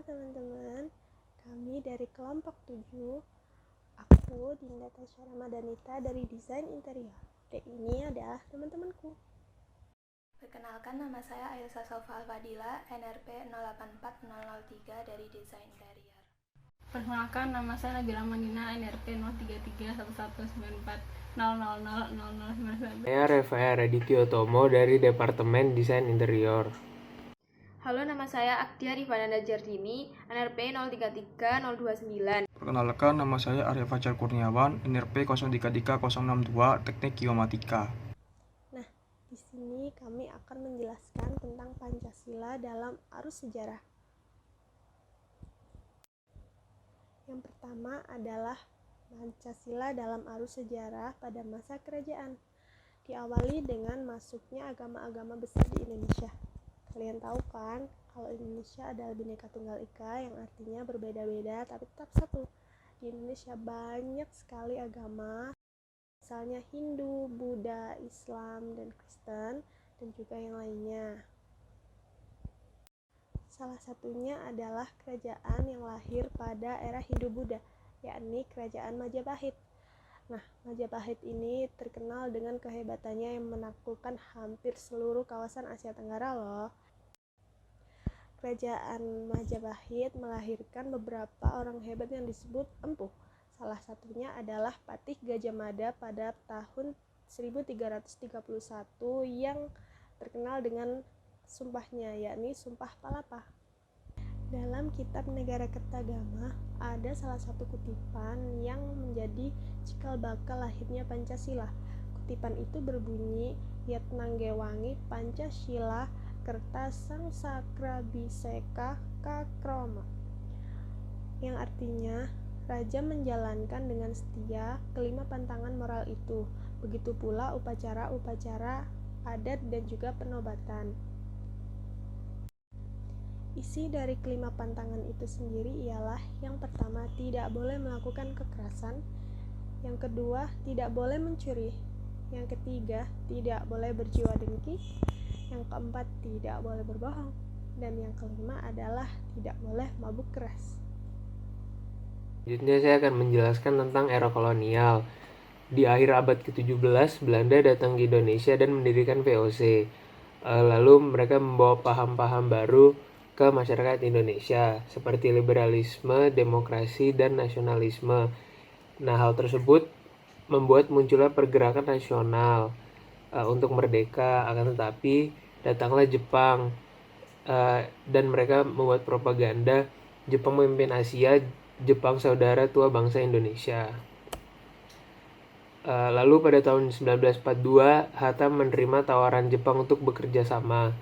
Halo teman-teman, kami dari kelompok 7. Aku Dinda Tasya Ramadanita dari Desain Interior. Dan ini adalah teman-temanku. Perkenalkan, nama saya Ailsa Sofa Al-Fadila, NRP 084003 dari Desain Interior. Perkenalkan, nama saya Nabila Manina, NRP 03319400000099. Saya Rafael Radityo Tomo dari Departemen Desain Interior. Halo, nama saya Akdia Rifananda Jardini, NRP 033029. Perkenalkan, nama saya Arya Fajar Kurniawan, NRP 033062, Teknik Geomatika. Nah, di sini kami akan menjelaskan tentang Pancasila dalam arus sejarah. Yang pertama adalah Pancasila dalam arus sejarah pada masa kerajaan. Diawali dengan masuknya agama-agama besar di Indonesia. Kalian tahu kan, kalau Indonesia adalah Bhinneka Tunggal Ika, yang artinya berbeda-beda tapi tetap satu. Di Indonesia banyak sekali agama, misalnya Hindu, Buddha, Islam, dan Kristen, dan juga yang lainnya. Salah satunya adalah kerajaan yang lahir pada era Hindu-Buddha, yakni Kerajaan Majapahit. Nah, Majapahit ini terkenal dengan kehebatannya yang menaklukkan hampir seluruh kawasan Asia Tenggara loh. Kerajaan Majapahit melahirkan beberapa orang hebat yang disebut empuh. Salah satunya adalah Patih Gajah Mada pada tahun 1331 yang terkenal dengan sumpahnya, yakni Sumpah Palapa. Dalam kitab Negara Kertagama ada salah satu kutipan yang menjadi cikal bakal lahirnya Pancasila. Kutipan itu berbunyi, Yatnanggewangi Pancasila Kerta Sang Sakra Biseka Kakroma, yang artinya raja menjalankan dengan setia kelima pantangan moral itu. Begitu pula upacara-upacara adat dan juga penobatan. Isi dari kelima pantangan itu sendiri ialah: yang pertama, tidak boleh melakukan kekerasan; yang kedua, tidak boleh mencuri; yang ketiga, tidak boleh berjiwa dengki; yang keempat, tidak boleh berbohong; dan yang kelima adalah tidak boleh mabuk keras. Selanjutnya saya akan menjelaskan tentang era kolonial. Di akhir abad ke-17, Belanda datang ke Indonesia dan mendirikan VOC. Lalu mereka membawa paham-paham baru ke masyarakat Indonesia, seperti liberalisme, demokrasi, dan nasionalisme. Nah, hal tersebut membuat munculnya pergerakan nasional untuk merdeka. Akan tetapi, datanglah Jepang dan mereka membuat propaganda Jepang memimpin Asia, Jepang saudara tua bangsa Indonesia. Lalu pada tahun 1942, Hatta menerima tawaran Jepang untuk bekerja sama.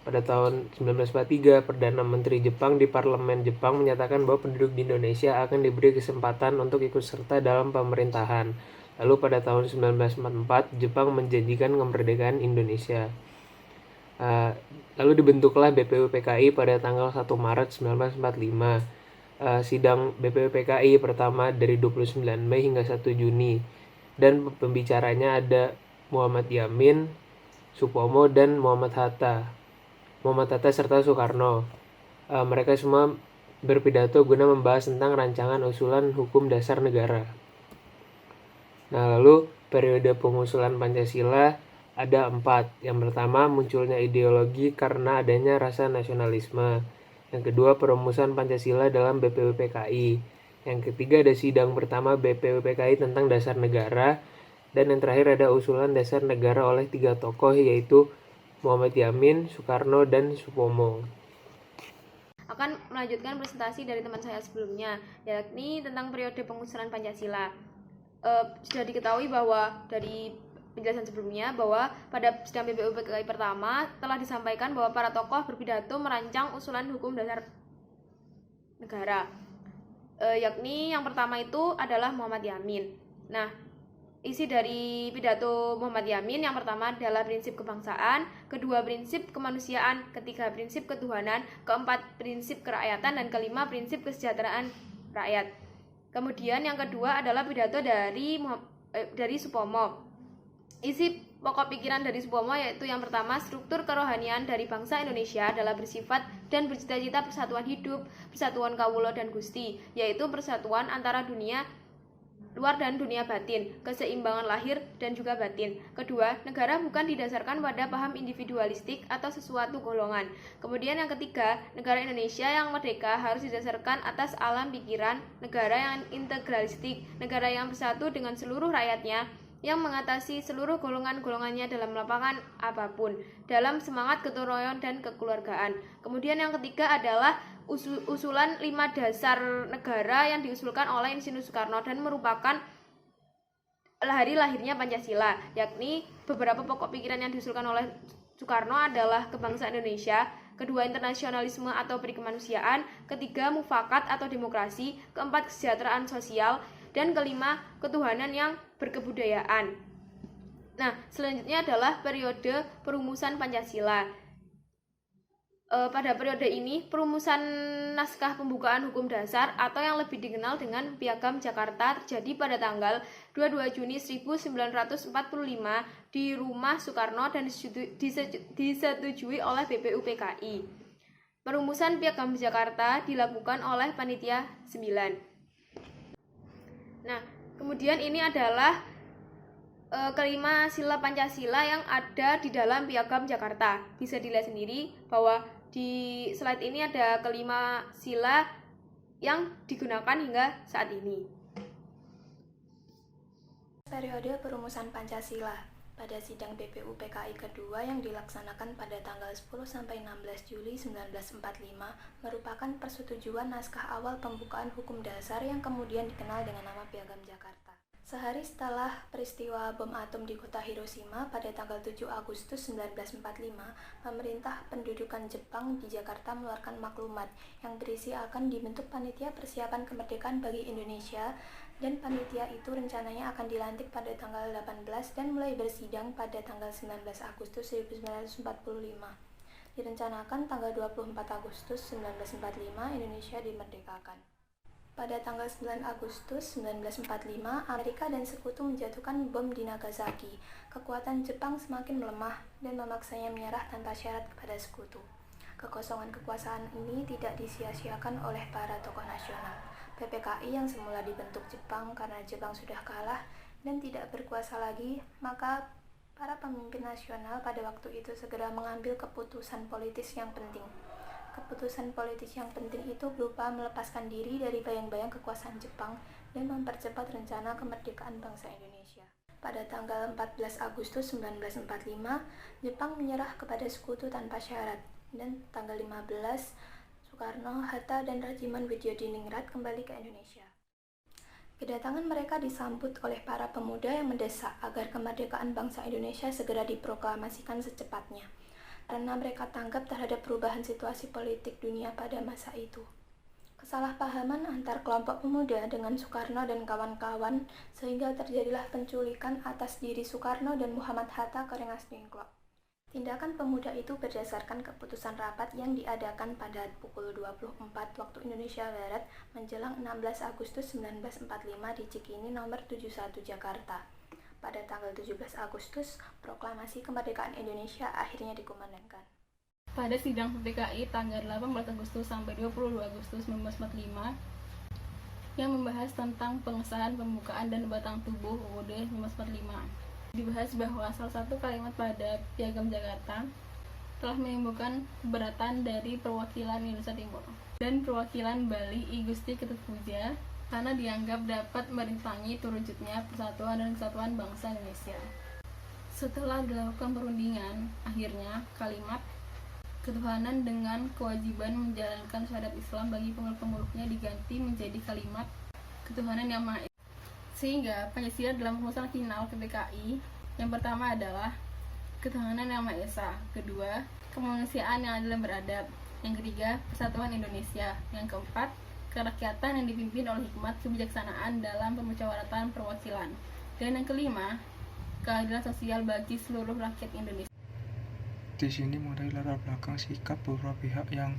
Pada tahun 1943, Perdana Menteri Jepang di Parlemen Jepang menyatakan bahwa penduduk di Indonesia akan diberi kesempatan untuk ikut serta dalam pemerintahan. Lalu pada tahun 1944, Jepang menjanjikan kemerdekaan Indonesia. Lalu dibentuklah BPUPKI pada tanggal 1 Maret 1945. Sidang BPUPKI pertama dari 29 Mei hingga 1 Juni. Dan pembicaranya ada Muhammad Yamin, Supomo, dan Muhammad Hatta serta Soekarno. Mereka semua berpidato guna membahas tentang rancangan usulan hukum dasar negara. Nah, lalu periode pengusulan Pancasila ada 4. Yang pertama, munculnya ideologi karena adanya rasa nasionalisme. Yang kedua, perumusan Pancasila dalam BPUPKI. Yang ketiga, ada sidang pertama BPUPKI tentang dasar negara. Dan yang terakhir ada usulan dasar negara oleh 3 tokoh, yaitu Muhammad Yamin, Soekarno, dan Supomo. Akan melanjutkan presentasi dari teman saya sebelumnya, yakni tentang periode pengusulan Pancasila. Sudah diketahui bahwa dari penjelasan sebelumnya bahwa pada sidang BPUPKI pertama telah disampaikan bahwa para tokoh berpidato merancang usulan hukum dasar negara, yakni yang pertama itu adalah Muhammad Yamin. Nah, isi dari pidato Muhammad Yamin yang pertama adalah prinsip kebangsaan, kedua prinsip kemanusiaan, ketiga prinsip ketuhanan, keempat prinsip kerakyatan, dan kelima prinsip kesejahteraan rakyat. Kemudian yang kedua adalah pidato dari Supomo. Isi pokok pikiran dari Supomo, yaitu yang pertama, struktur kerohanian dari bangsa Indonesia adalah bersifat dan bercita-cita persatuan hidup, persatuan kawula dan Gusti, yaitu persatuan antara dunia luar dan dunia batin, keseimbangan lahir dan juga batin. Kedua, negara bukan didasarkan pada paham individualistik atau sesuatu golongan. Kemudian yang ketiga, negara Indonesia yang merdeka harus didasarkan atas alam pikiran, negara yang integralistik, negara yang bersatu dengan seluruh rakyatnya, yang mengatasi seluruh golongan-golongannya dalam melakukan apapun, dalam semangat gotong royong dan kekeluargaan. Kemudian yang ketiga adalah usulan 5 dasar negara yang diusulkan oleh Insinyur Soekarno dan merupakan hari lahirnya Pancasila, yakni beberapa pokok pikiran yang diusulkan oleh Soekarno adalah kebangsaan Indonesia, kedua internasionalisme atau perikemanusiaan, ketiga mufakat atau demokrasi, keempat kesejahteraan sosial, dan kelima ketuhanan yang berkebudayaan. Nah, selanjutnya adalah periode perumusan Pancasila. Pada periode ini, perumusan naskah pembukaan hukum dasar atau yang lebih dikenal dengan Piagam Jakarta terjadi pada tanggal 22 Juni 1945 di Rumah Soekarno dan disetujui oleh BPUPKI. Perumusan Piagam Jakarta dilakukan oleh Panitia 9. Nah, kemudian ini adalah kelima sila Pancasila yang ada di dalam Piagam Jakarta. Bisa dilihat sendiri bahwa di slide ini ada kelima sila yang digunakan hingga saat ini. Periode perumusan Pancasila pada sidang BPUPKI kedua yang dilaksanakan pada tanggal 10-16 Juli 1945 merupakan persetujuan naskah awal pembukaan hukum dasar yang kemudian dikenal dengan nama Piagam Jakarta. Sehari setelah peristiwa bom atom di kota Hiroshima pada tanggal 7 Agustus 1945, pemerintah pendudukan Jepang di Jakarta mengeluarkan maklumat yang berisi akan dibentuk panitia persiapan kemerdekaan bagi Indonesia, dan panitia itu rencananya akan dilantik pada tanggal 18 dan mulai bersidang pada tanggal 19 Agustus 1945. Direncanakan tanggal 24 Agustus 1945 Indonesia dimerdekakan. Pada tanggal 9 Agustus 1945, Amerika dan Sekutu menjatuhkan bom di Nagasaki. Kekuatan Jepang semakin melemah dan memaksanya menyerah tanpa syarat kepada Sekutu. Kekosongan kekuasaan ini tidak disia-siakan oleh para tokoh nasional. PPKI yang semula dibentuk Jepang karena Jepang sudah kalah dan tidak berkuasa lagi, maka para pemimpin nasional pada waktu itu segera mengambil keputusan politis yang penting. Keputusan politis yang penting itu berupa melepaskan diri dari bayang-bayang kekuasaan Jepang dan mempercepat rencana kemerdekaan bangsa Indonesia. Pada tanggal 14 Agustus 1945, Jepang menyerah kepada Sekutu tanpa syarat, dan tanggal 15, Soekarno, Hatta, dan Rajiman Widyodiningrat kembali ke Indonesia. Kedatangan mereka disambut oleh para pemuda yang mendesak agar kemerdekaan bangsa Indonesia segera diproklamasikan secepatnya, karena mereka tanggap terhadap perubahan situasi politik dunia pada masa itu. Kesalahpahaman antar kelompok pemuda dengan Soekarno dan kawan-kawan sehingga terjadilah penculikan atas diri Soekarno dan Muhammad Hatta ke Rengas Dengklok. Tindakan pemuda itu berdasarkan keputusan rapat yang diadakan pada pukul 24 waktu Indonesia Barat menjelang 16 Agustus 1945 di Cikini nomor 71 Jakarta. Pada tanggal 17 Agustus, proklamasi kemerdekaan Indonesia akhirnya dikumandangkan. Pada sidang PPKI tanggal 18 Agustus sampai 22 Agustus 1945 yang membahas tentang pengesahan pembukaan dan batang tubuh UUD 1945, dibahas bahwa salah satu kalimat pada Piagam Jakarta telah menimbulkan keberatan dari perwakilan Indonesia Timur dan perwakilan Bali I Gusti Ketutpuja karena dianggap dapat merintangi terwujudnya persatuan dan kesatuan bangsa Indonesia. Setelah dilakukan perundingan, akhirnya kalimat ketuhanan dengan kewajiban menjalankan syahadat Islam bagi pemeluk-pemeluknya diganti menjadi kalimat ketuhanan yang Maha Esa. Sehingga Pancasila dalam rumusan final PPKI yang pertama adalah ketuhanan yang Maha Esa, kedua kemanusiaan yang adil dan beradab, yang ketiga persatuan Indonesia, yang keempat kerakyatan yang dipimpin oleh hikmat kebijaksanaan dalam permusyawaratan perwakilan, dan yang kelima keadilan sosial bagi seluruh rakyat Indonesia. Di sini mulai latar belakang sikap beberapa pihak yang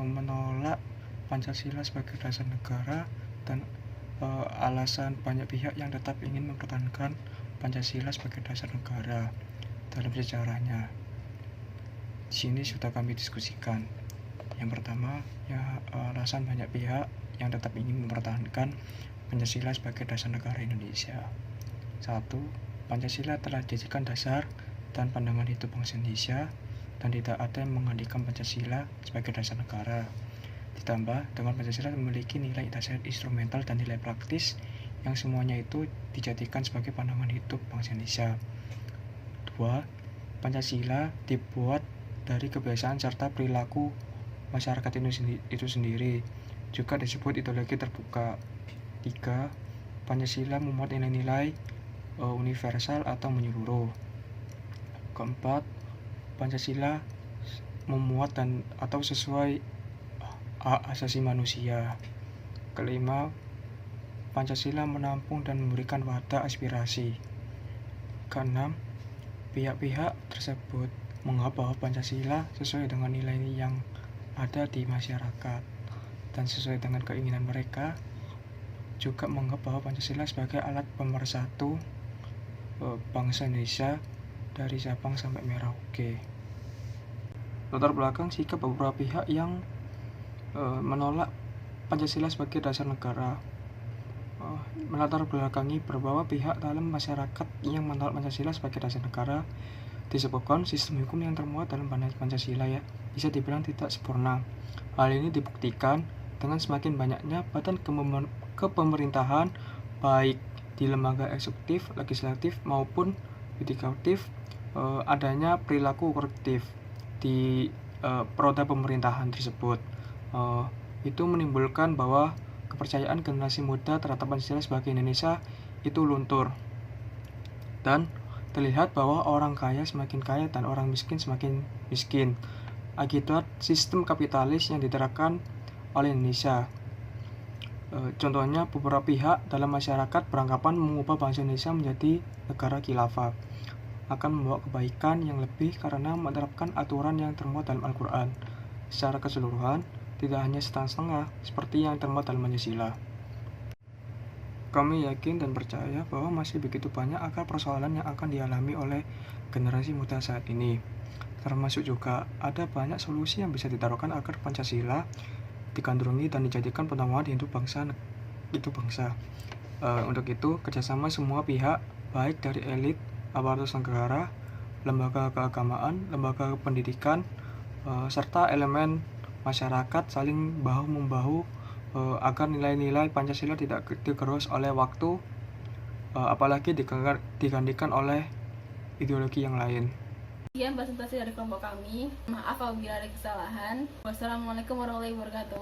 menolak Pancasila sebagai dasar negara dan alasan banyak pihak yang tetap ingin mempertahankan Pancasila sebagai dasar negara dalam sejarahnya. Di sini sudah kami diskusikan. Yang pertama, alasan banyak pihak yang tetap ingin mempertahankan Pancasila sebagai dasar negara Indonesia. 1. Pancasila telah dijadikan dasar dan pandangan hidup bangsa Indonesia dan tidak ada yang mengalihkan Pancasila sebagai dasar negara. Ditambah dengan Pancasila memiliki nilai dasar instrumental dan nilai praktis yang semuanya itu dijadikan sebagai pandangan hidup bangsa Indonesia. 2. Pancasila dibuat dari kebiasaan serta perilaku masyarakat itu sendiri, juga disebut ideologi terbuka. 3. Pancasila memuat nilai-nilai universal atau menyeluruh. 4. Pancasila memuat atau sesuai hak asasi manusia. 5. Pancasila menampung dan memberikan wadah aspirasi. 6. Pihak-pihak tersebut menganggap bahwa Pancasila sesuai dengan nilai yang ada di masyarakat dan sesuai dengan keinginan mereka, juga menganggap bahwa Pancasila sebagai alat pemersatu bangsa Indonesia dari Sabang sampai Merauke. Latar belakang sikap beberapa pihak yang menolak Pancasila sebagai dasar negara. Melatar belakangi beberapa pihak dalam masyarakat yang menolak Pancasila sebagai dasar negara disebabkan sistem hukum yang termuat dalam Pancasila bisa dibilang tidak sempurna. Hal ini dibuktikan dengan semakin banyaknya badan kepemerintahan baik di lembaga eksekutif, legislatif maupun yudikatif, adanya perilaku koruptif di roda pemerintahan tersebut. Itu menimbulkan bahwa kepercayaan generasi muda terhadap Pancasila sebagai Indonesia itu luntur, dan terlihat bahwa orang kaya semakin kaya dan orang miskin semakin miskin akibat sistem kapitalis yang diterapkan oleh Indonesia. Contohnya, beberapa pihak dalam masyarakat beranggapan mengubah bangsa Indonesia menjadi negara khilafah akan membawa kebaikan yang lebih karena menerapkan aturan yang termuat dalam Al-Quran secara keseluruhan, tidak hanya setengah-setengah seperti yang termuat dalam Pancasila. Kami yakin dan percaya bahwa masih begitu banyak akar persoalan yang akan dialami oleh generasi muda saat ini. Termasuk juga ada banyak solusi yang bisa ditaruhkan agar Pancasila digandrungi dan dijadikan pedoman hidup bangsa. Untuk itu, kerjasama semua pihak, baik dari elit, aparatur negara, lembaga keagamaan, lembaga pendidikan, serta elemen masyarakat saling bahu-membahu agar nilai-nilai Pancasila tidak digerus oleh waktu, apalagi digantikan oleh ideologi yang lain. Sekian presentasi dari kelompok kami. Maaf apabila ada kesalahan. Wassalamualaikum warahmatullahi wabarakatuh.